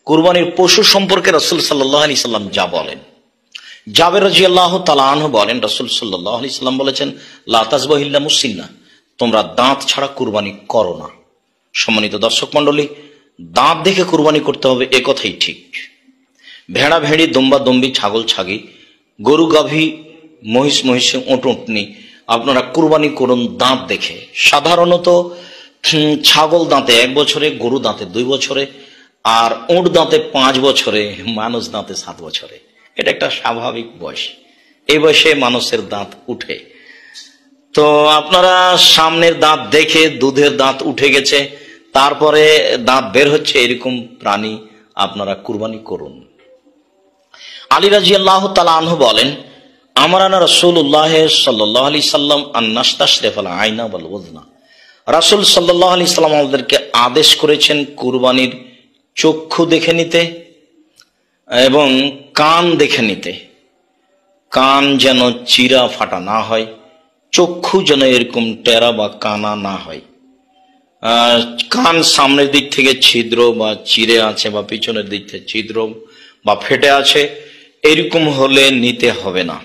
কুরবানির পশু সম্পর্কে রাসূল সাল্লাল্লাহু আলাইহি সাল্লাম যা বলেন, জাবের রাদিয়াল্লাহু তাআলা আনহু বলেন, রাসূল সাল্লাল্লাহু আলাইহি সাল্লাম বলেছেন, লা তাযবাহু ইল্লা মুসিন্না, তোমরা দাঁত ছাড়া কুরবানি করো না। সম্মানিত দর্শক মণ্ডলী, দাঁত দেখে কুরবানি করতে হবে এ কথাই ঠিক। ভেড়া ভেড়ি, দম্বা দম্বি, ছাগল ছাগি, গরু গাভী, মহিষ মহিষী, ওঁট উটনি আপনারা কুরবানি করুন দাঁত দেখে। সাধারণত ছাগল দাঁতে 1 বছরে, গরু দাঁতে 2 বছরে, আর উট দাঁতে 5 বছরে, মানুষ দাঁতে 7 বছরে। এটা একটা স্বাভাবিক বয়স। এই বয়সে মানুষের দাঁত উঠে। তো আপনারা সামনের দাঁত দেখে, দুধের দাঁত উঠে গেছে, তারপরে দাঁত বের হচ্ছে, এরকম প্রাণী আপনারা কুরবানি করুন। আলী রাদিয়াল্লাহু তাআলা আনহু বলেন, আমারানা রাসূলুল্লাহ সাল্লাল্লাহু আলাইহি সাল্লাম আন নাস্তাশরিফাল আইনা ওয়াল উযনা। রাসূল সাল্লাল্লাহু আলাইহি সাল্লাম আমাদেরকে আদেশ করেছেন কুরবানির চক্ষু দেখে নিতে এবং কান দেখে নিতে। কান যেন চিরা ফাটা না হয়, চক্ষু যেন এরকম টেরা বা কানা না হয়। কান সামনের দিক থেকে ছিদ্র বা চিরে আছে, বা পিছনের দিক থেকে ছিদ্র বা ফেটে আছে, এরকম হলে নিতে হবে না।